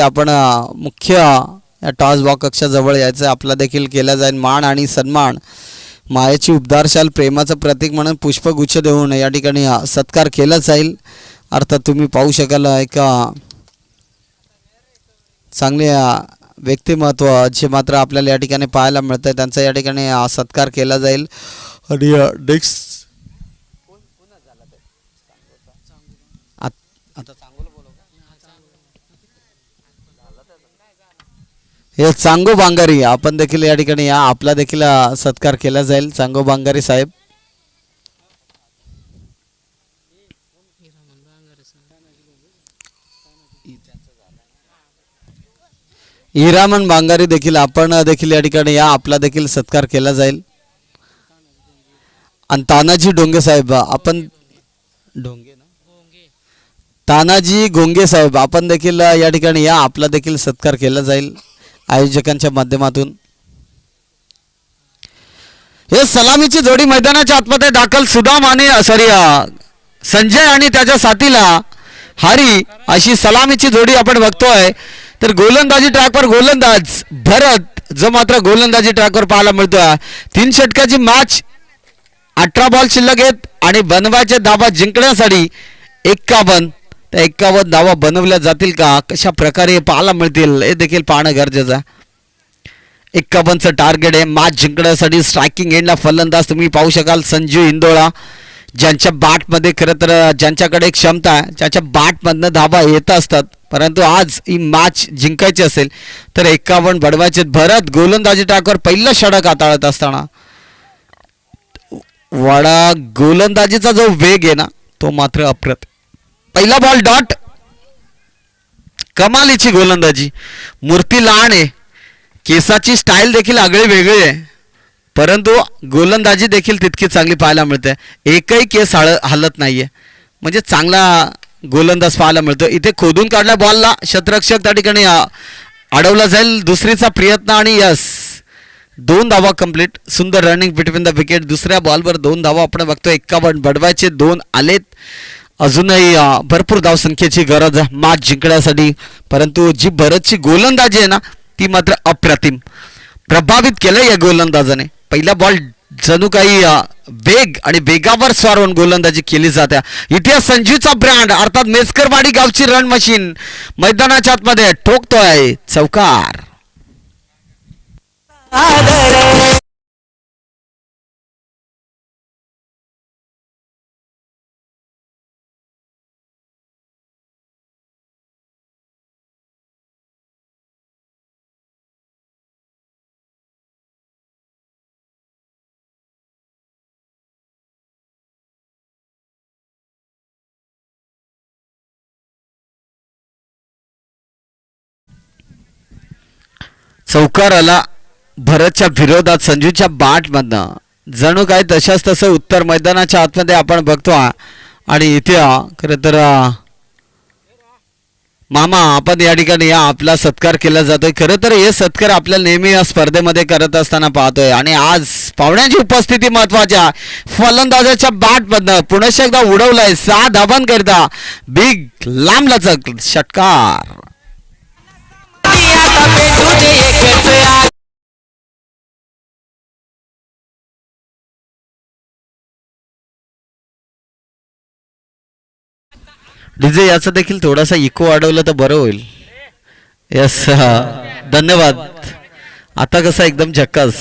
आपण मुख्य toss box कक्षाजवळ यायचं. आपला देखील केला जाईल मान आणि सन्मान. मायेची उबदारशाल प्रेमाचं प्रतीक म्हणून पुष्पगुच्छ देऊन या ठिकाणी सत्कार केला जाईल. अर्थात तुम्ही पाहू शकाल एक चांगले व्यक्तिमत्व जे मात्र आपल्याला या ठिकाणी पाहायला मिळतं आहे त्यांचा या ठिकाणी सत्कार केला जाईल. आणि नेक्स्ट हे चांगो बांगारी आपण देखील या ठिकाणी या आपला देखील सत्कार केला जाईल. चांगो बांगारी साहेब हिरामन बांगारी देखील आपण देखील या ठिकाणी या आपला देखील सत्कार केला जाईल. आणि तानाजी डोंगे साहेब आपण तानाजी गोंगे साहेब आपण देखील या ठिकाणी या आपला देखील सत्कार केला जाईल आयोजकांच्या माध्यमातून. हे सलामीची जोडी मैदानाच्या आतमध्ये दाखल. सुदाम आणि संजय आणि त्याच्या साथीला हरी अशी सलामीची जोडी आपण बघतोय. तर गोलंदाजी ट्रॅकवर गोलंदाज भरत जो मात्र गोलंदाजी ट्रॅकवर पाहायला मिळतोय. 3 षटकाची मॅच 18 बॉल शिल्लक आहेत आणि बनवायचे धावा जिंकण्यासाठी 51. त्या 51 धावा बनवल्या जातील का, कशा प्रकारे पाहायला मिळतील हे देखील पाहणं गरजेचं आहे. 51चं टार्गेट आहे मॅच जिंकण्यासाठी. स्ट्रायकिंग एंडला फलंदाज तुम्ही पाहू शकाल संजू इंदोळा ज्यांच्या बॅटमध्ये खरं तर ज्यांच्याकडे क्षमता आहे ज्यांच्या बॅटमधनं धावा येत असतात. परंतु आज ही मॅच जिंकायची असेल तर 51 बडवायचे. भरत गोलंदाजी ट्रॅकवर पहिलं षटक हाताळत असताना वडा गोलंदाजीचा जो वेग आहे ना तो मात्र अप्रतिम. पहिला बॉल डॉट. कमालीची गोलंदाजी. मूर्ती लहान आहे, केसाची स्टाईल देखील आगळी वेगळी आहे, परंतु गोलंदाजी देखील तितकी चांगली पाहायला मिळते. एकही केस हलत नाहीये, म्हणजे चांगला गोलंदाज पाहायला मिळतो. इथे खोदून काढल्या बॉलला क्षेत्ररक्षक त्या ठिकाणी अडवला जाईल. दुसरीचा प्रयत्न आणि यस 2 धावा कंप्लीट. सुंदर रनिंग बिटवीन द विकेट. दुसऱ्या बॉलवर 2 धावा आपण बघतो. 51 बडवायचे 2 आलेत. अजूनही भरपूर धावसंख्येची गरज आहे मॅच जिंकण्यासाठी, परंतु जी भरतची गोलंदाजी आहे ना ती मात्र अप्रतिम. प्रभावित केलं या गोलंदाजाने. पहिला बॉल जणू काही वेग आणि वेगावर स्वार होऊन गोलंदाजी केली जाते. इथे संजूचा ब्रँड अर्थात मेसकरवाडी गावची रन मशीन मैदानाच्या आतमध्ये ठोकतोय चौकार. चौकार आला भरतच्या विरोधात संजूच्या बॅटमधनं. जणू काय तशाच तसं उत्तर मैदानाच्या आतमध्ये आपण बघतो. आणि इथे खरं तर मामा आपण या ठिकाणी या आपला सत्कार केला जातोय. खरं तर हे सत्कार आपल्याला नेहमी या स्पर्धेमध्ये करत असताना पाहतोय. आणि आज पाहुण्यांची उपस्थिती महत्वाच्या. फलंदाजाच्या बॅटमधनं पुन्हा एकदा उडवलाय 6 धावांकरिता बिग लांबलचक षटकार. डीजे याचा देखील थोडासा इको वाढवलं तर बरं होईल. यस धन्यवाद. आता कसा एकदम झक्कास.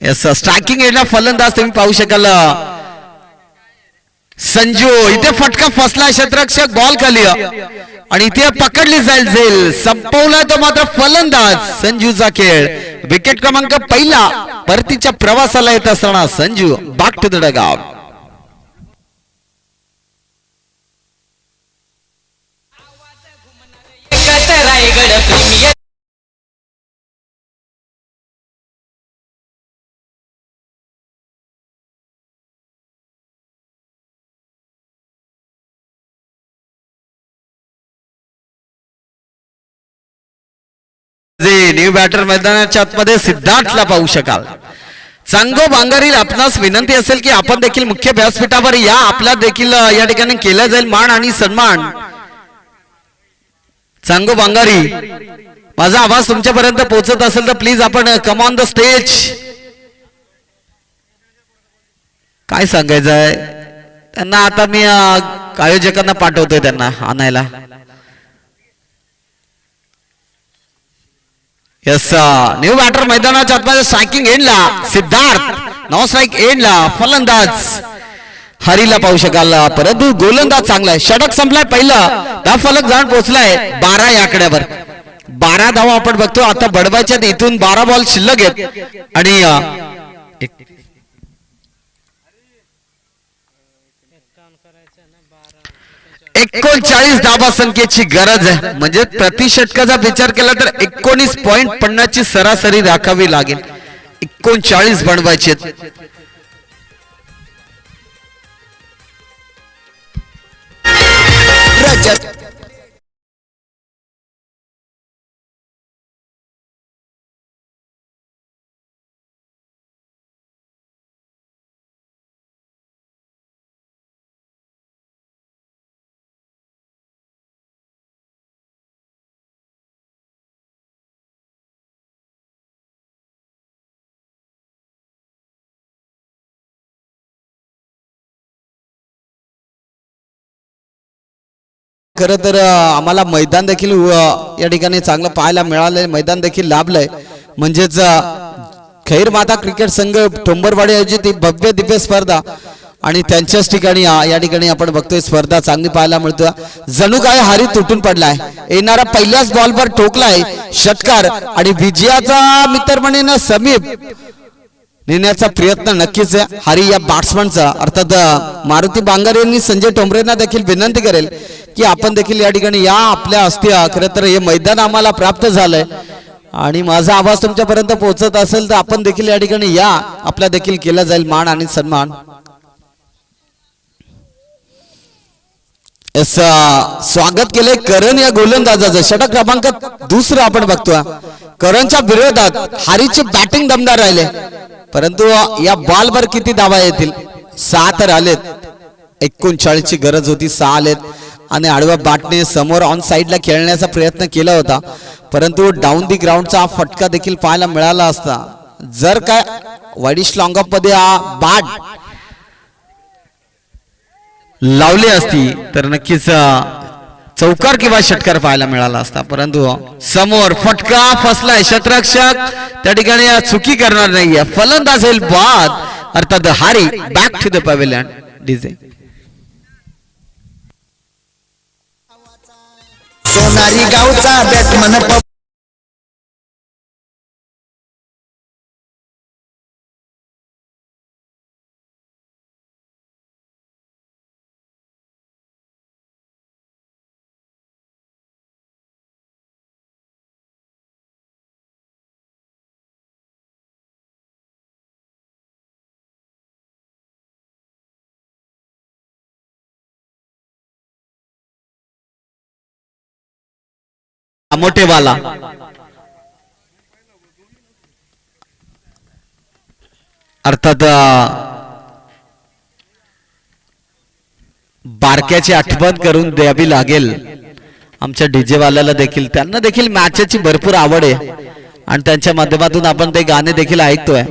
यस स्ट्रायकिंग एंडला फलंदाज तुम्ही पाहू शकाल संजू. इथे फटका फसला क्षेत्ररक्षक बॉल खाली आणि इथे पकडली जाईल. संपवला तो मात्र फलंदाज संजूचा खेळ. विकेट क्रमांक पहिला परतीच्या प्रवासाला येत असताना Sanju back to the dugout. New batter मैदानाच्या आतमध्ये सिद्धार्थला पाहू शकाल. चांगो बांगारील आपणास विनंती असेल की आपण देखील मुख्य व्यासपीठावर या. आपला देखील या ठिकाणी केला जाईल मान आणि सन्मान. सांगू बांगारी, माझा आवाज तुमच्यापर्यंत पोहोचत असेल तर प्लीज आपण कम ऑन द स्टेज. काय सांगायचंय त्यांना आता मी आयोजकांना पाठवतोय त्यांना आणायला. यस, न्यू बॅटर मैदानाच्या आतमध्ये स्ट्रायकिंग एंडला सिद्धार्थ, नॉन स्ट्राइक एंडला फलंदाज हरीला पाहू शकाल, परंतु गोलंदाज चांगला आहे. षटक संपलाय पहिला, धाव फलक जाऊन पोहोचलाय 12 या आकड्यावर. 12 धावा आपण बघतो आता बडवायच्या. इथून 12 बॉल शिल्लक आहेत आणि 39 धावा संख्येची गरज आहे. म्हणजे प्रति षटकाचा विचार केला तर 19.50 ची सरासरी राखावी लागेल. 39 बनवायचे. खरं तर आम्हाला मैदान देखील या ठिकाणी चांगलं पाहायला मिळालंय. मैदान देखील लाभलंय. म्हणजेच खैर माता क्रिकेट संघ टोंबरवाडी आयोजित ही भव्य दिव्य स्पर्धा आणि त्यांच्याच ठिकाणी या ठिकाणी आपण बघतोय स्पर्धा चांगली पाहायला मिळतो. जणू काय हारी तुटून पडलाय. येणारा पहिल्याच बॉलवर ठोकलाय षटकार आणि विजयाचा मित्र म्हणेन समीप नेण्याचा प्रयत्न नक्कीच आहे हरी या बॅट्समनचा. अर्थात मारुती बांगारे यांनी संजय टोंबरेंना देखील विनंती करेल की आपण देखील या ठिकाणी या आपल्या असत्या. खरं तर हे मैदान आम्हाला प्राप्त झालंय आणि माझा आवाज तुमच्यापर्यंत पोहोचत असेल तर आपण देखील या ठिकाणी या. आपला देखील केला जाईल मान आणि सन्मान. स्वागत केले करण या गोलंदाजाचं. षटक क्रमांक 2 आपण बघतोय. करणच्या विरोधात हारीची बॅटिंग दमदार राहिले परंतु या बॉलवर किती धावा येतील? 6 तर आलेत. 39 ची गरज होती, 6 आलेत आणि आडव्या बॅटने समोर ऑन साइडला खेळण्याचा प्रयत्न केला होता परंतु डाऊन दी ग्राउंडचा फटका देखील पाहायला मिळाला असता. जर काय वाईडिश लॉंग ऑफ मध्ये बॅट लावली असती तर नक्कीच चौकार किंवा षटकार पाहायला मिळाला असता परंतु समोर फटका फसलाय. क्षेत्ररक्षक त्या ठिकाणी चुकी करणार नाहीये. फलंदाज होईल बाद. अर्थात हारी back to the pavilion. DJ Sonari गावचा बॅटमन मोठेवाला अर्थात बारक्याची आठवण करून द्यावी लागेल आमच्या डीजे वाल्याला देखील. त्यांना देखील मॅचची भरपूर आवड आहे आणि त्यांच्या माध्यमातून आपण ते गाणे देखील ऐकतोय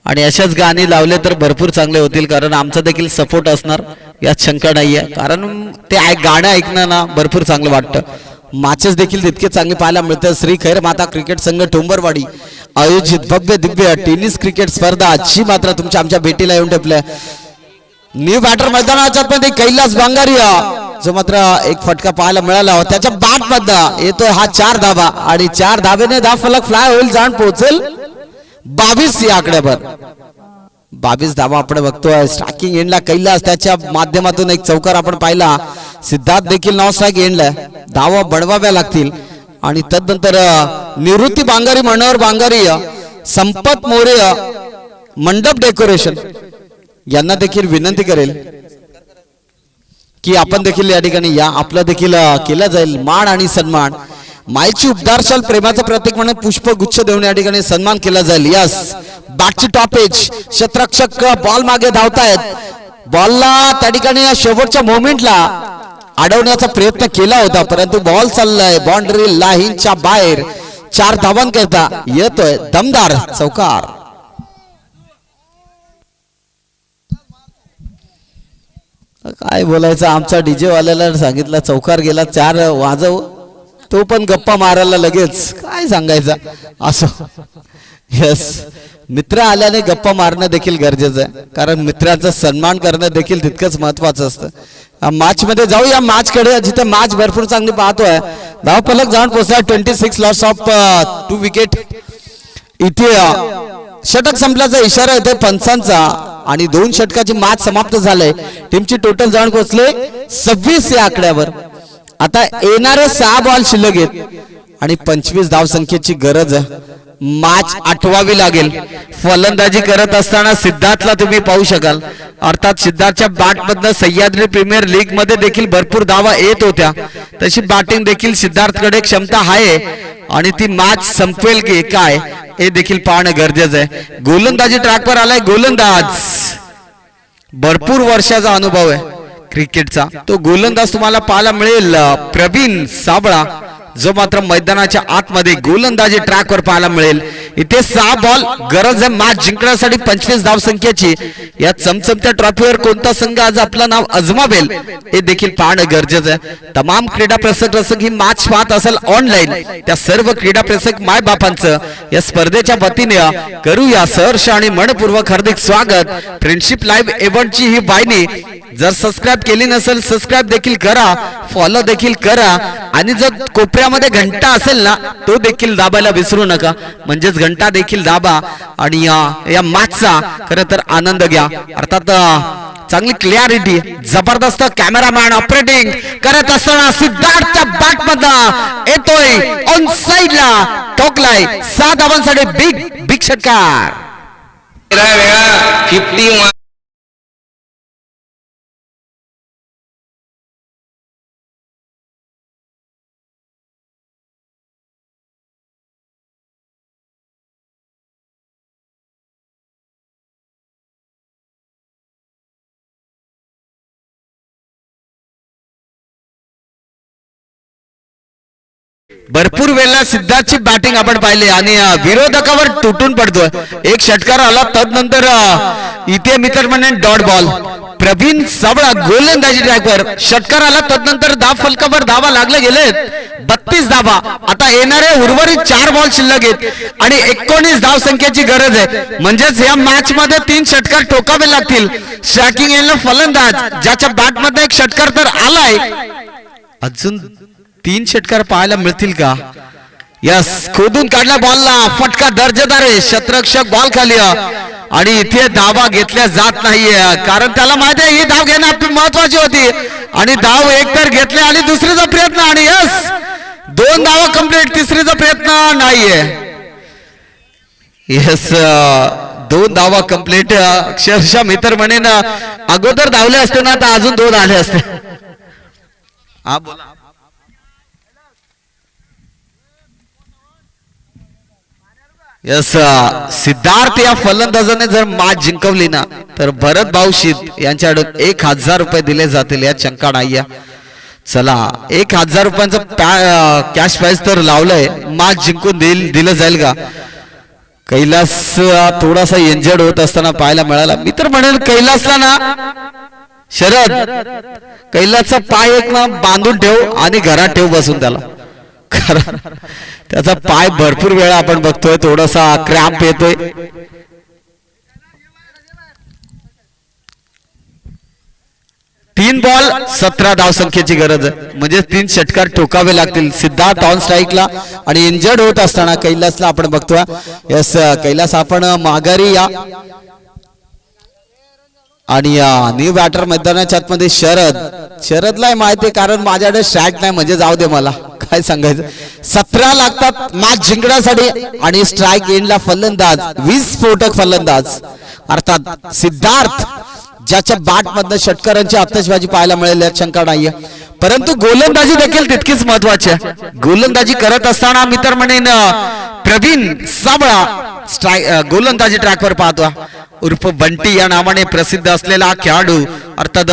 आणि अशाच गाणी लावले तर भरपूर चांगले होतील कारण आमचा देखील सपोर्ट असणार यात शंका नाहीये. कारण ते गाणं ऐकणं ना भरपूर चांगलं वाटतं. मॅचेस देखील तितके चांगले पाहायला मिळतात. श्री खैर माता क्रिकेट संघ टोंबरवाडी आयोजित भव्य दिव्य टेनिस क्रिकेट स्पर्धा आजची मात्र तुमच्या आमच्या भेटीला येऊन ठेपल्या. न्यू बॅटर मैदानाच्या मध्ये कैलास बांगारिया जो मात्र एक फटका पाहायला मिळाला त्याच्या बॅट मधला येतोय हा 4 धावा आणि 4 धावेने धाव फलक फ्लाय होईल जाऊन पोहोचेल 22 या आकड्यावर. 22 धावा आपण बघतोय. स्ट्रायकिंग एंडला कैलास त्याच्या माध्यमातून एक चौकार आपण पाहिला. सिद्धार्थ देखील नॉन स्ट्राइक एंडला. धावा बनवाव्या लागतील आणि तदनंतर निवृत्ती बांगारी मनोहर बांगारी संपत मोरे मंडप डेकोरेशन यांना देखील विनंती करेल की आपण देखील या ठिकाणी या. आपला देखील केला जाईल मान आणि सन्मान. मायची उपदारशाल प्रेमाचं प्रतीक म्हणून पुष्पगुच्छ देऊन या ठिकाणी सन्मान केला जाईल. यस, बॅटची टॉपेज. क्षेत्ररक्षक बॉल मागे धावतायत. बॉलला त्या ठिकाणी शेवटच्या मोमेंटला अडवण्याचा प्रयत्न केला होता, परंतु बॉल चाललाय बाउंड्री लाईनच्या बाहेर. 4 धावांकरता येतोय दमदार चौकार. काय बोलायचं, आमचा डीजे वाल्याला सांगितलं चौकार गेला 4 वाजव, तो पण गप्पा मारायला लगेच. काय सांगायचं असं. यस, मित्र आल्याने गप्पा मारणं देखील गरजेचं आहे, कारण मित्राचा सन्मान करणं देखील तितकंच महत्वाचं असतं. मॅच मध्ये जाऊया, मॅच कडे जिथे मॅच भरपूर चांगली पाहतोय. धावफलक जाऊन पोहोचला 26 लॉस ऑफ 2 विकेट. इथे षटक संपल्याचा इशारा येतोय पंचांचा आणि 2 षटकाची मॅच समाप्त झाले. टीमची टोटल जाऊन पोहोचले 26 या आकड्यावर. आता येणारे 6 बॉल शिल्लक आहेत आणि 25 धावसंख्येची गरज आहे. मॅच आठवावी लागेल. फलंदाजी करत असताना सिद्धार्थला तुम्ही पाहू शकाल, अर्थात सिद्धार्थच्या बॅट मधनं सह्याद्री प्रीमियर लीग मध्ये देखील भरपूर धावा येत होत्या, तशी बॅटिंग देखील सिद्धार्थकडे क्षमता आहे आणि ती मॅच संपवेल की काय हे देखील पाहणं गरजेचं आहे. गोलंदाजी ट्रॅकवर आलाय गोलंदाज, भरपूर वर्षाचा अनुभव आहे क्रिकेटचा. तो गोलंदाज तुम्हाला पाहायला मिळेल प्रवीण साबळा, जो मात्र मैदानाच्या आतमध्ये गोलंदाजी ट्रॅकवर पाहायला मिळेल. इथे 6 बॉल गरज आहे मॅच जिंकण्यासाठी 25 धावसंख्येची. या चमचमत्या ट्रॉफीवर कोणता संघ आज आपलं नाव अजमावेल हे देखील पाहणं गरजेचं आहे. तमाम क्रीडा रसिक ही मॅच पाहत असेल ऑनलाईन, त्या सर्व क्रीडा रसिक माय बापांचं या स्पर्धेच्या वतीने करूया सहर्ष आणि मनपूर्वक हार्दिक स्वागत. फ्रेंडशिप लाईव्ह इव्हेंटची ही वाहिनी जर सबस्क्राईब केली नसेल सबस्क्राईब देखील करा, फॉलो देखील करा आणि जर कोपऱ्यामध्ये घंटा असेल ना तो देखील दाबायला विसरू नका, म्हणजेच घंटा देखील दाबा आणि या मॅचचा खरं तर आनंद घ्या. अर्थात चांगली क्लिअरिटी, जबरदस्त कॅमेरामॅन ऑपरेटिंग करत असताना सिद्धार्थच्या बॅट मधला येतोय ऑन साइडला, ठोकलाय 6 धावांसाठी बिग बिग षटकार. 50 भरपूर वेळेला सिद्धार्थची बॅटिंग आपण पाहिली आणि विरोधकावर तुटून पडतोय. एक षटकार आला, तदनंतर इथे मित्र म्हणे डॉट बॉल. प्रवीण साबळा गोलंदाजी ट्रॅकवर षटकार आला, तदनंतर धाव फलकावर धावा लागले गेलेत 32 धावा. आता येणारे उर्वरित 4 बॉल शिल्लक आहेत आणि 19 धाव संख्येची गरज आहे, म्हणजेच या मॅच मध्ये 3 षटकार ठोकावे लागतील. शॅकिंग येईल फलंदाज, ज्याच्या बॅट मध्ये एक षटकार तर आलाय, अजून 3 षटकार पाहायला मिळतील का? यस, खोदून काढला बॉलला, फटका दर्जेदार आहे, शतरक्षक बॉल खाली आणि इथे धावा घेतल्या जात नाहीये, कारण त्याला माहिती आहे ही धाव घेणं आपली महत्वाची होती आणि धाव एक तर घेतले आणि दुसरीचा प्रयत्न आणि यस 2 धावा कंप्लीट, तिसरीचा प्रयत्न नाहीये. यस 2 धावा कंप्लीट. अक्षरशः मित्र म्हणेन अगोदर धावले असते ना तर अजून 2 आले असते. हा बोला. यस, सिद्धार्थ या फलंदाजाने जर मॅच जिंकवली ना तर भरत भाऊशीत यांच्याकडून 1000 रुपये दिले जातील, या शंका नाहीये. चला 1000 रुपयांचं कॅश प्राइज तर लावलंय, मॅच जिंकून दिलं जाईल का? कैलास थोडासा इंजर्ड होत असताना पाहायला मिळाला. मी तर म्हणेल कैलासला ना शरद, कैलासचा पाय एक ना बांधून ठेव आणि घरात ठेव बसून त्याला, कारण त्याचा पाय भरपूर वेळा आपण बघतोय थोडासा क्रॅम्प येतोय. तीन बॉल 17 धावसंख्येची गरज आहे, म्हणजे 3 षटकार ठोकावे लागतील. सिद्धार्थ ऑन स्ट्राईकला आणि इंजर्ड होत असताना कैलासला आपण बघतोय. यस, कैलास आपण माघारी या आणि न्यू बॅटर मैदानाच्या आतमध्ये शरदला माहिती, कारण माझ्याकडे स्ट्राईक नाही म्हणजे जाऊ दे, मला काय सांगायचं. 17 लागतात मॅच जिंकण्यासाठी आणि स्ट्राईक एंडला फलंदाज, 20 स्फोटक फलंदाज अर्थात सिद्धार्थ, ज्याच्या बॅट मधनं षटकारांची आतषबाजी पाहायला मिळेल यात शंका नाहीये. परंतु गोलंदाजी देखील तितकीच महत्वाची आहे. गोलंदाजी करत असताना मी तर म्हणेन प्रवीण साबळा गोलंदाजी ट्रॅकवर पाहतो, उर्फ बंटी या नावाने प्रसिद्ध असलेला खेळाडू, अर्थात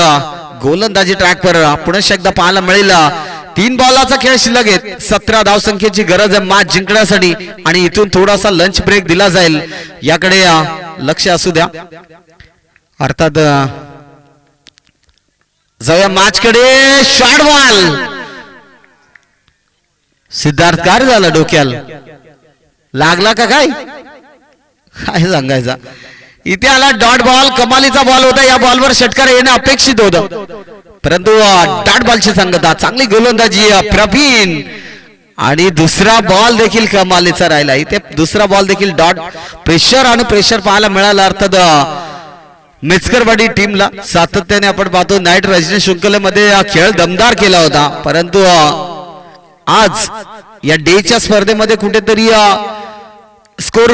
गोलंदाजी ट्रॅकवर पुन्हा एकदा पाहायला मिळेल. 3 बॉलाचा खेळ शिल्लक आहे. 17 धावसंख्येची गरज आहे मॅच जिंकण्यासाठी आणि इथून थोडासा लंच ब्रेक दिला जाईल याकडे लक्ष असू द्या. अर्थात जाऊया मॅच कडे. Short ball. सिद्धार्थ काय झालं डोक्याला लागला का काय काय सांगायचा. इथे आला डॉट बॉल. कमालीचा बॉल होता. या बॉलवर षटकार येणं अपेक्षित होतं परंतु डॉट बॉलची सांगता चांगली गोलंदाजी प्रवीण आणि दुसरा बॉल देखील कमालीचा राहिला. इथे दुसरा बॉल देखील डॉट. प्रेशर आणि प्रेशर पाहायला मिळालं अर्थात मेचकरवाडी टीमला. सातत्याने आपण पाहतो नाईट रायझर्स शृंखलेमध्ये खेळ दमदार केला होता परंतु आज या डेच्या स्पर्धेमध्ये कुठेतरी स्कोर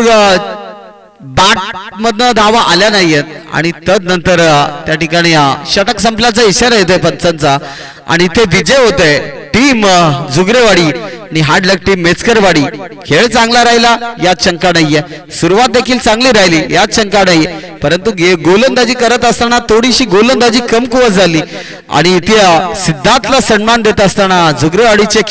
बाट मधनं धावा आल्या नाहीयेत आणि तदनंतर त्या ठिकाणी षटक संपल्याचा इशारा येतोय पंचांचा आणि इथे विजय होतोय टीम जुगरेवाडी आणि हार्ड लक टीम मेचकरवाडी. खेळ चांगला राहिला यात शंका नाहीये. सुरुवात देखील चांगली राहिली यात शंका नाहीये परंतु गोलंदाजी करत असताना थोडीशी गोलंदाजी कमकुवत झाली आणि इथे सिद्धार्थला सन्मान देत असताना जुगरेवाडीचे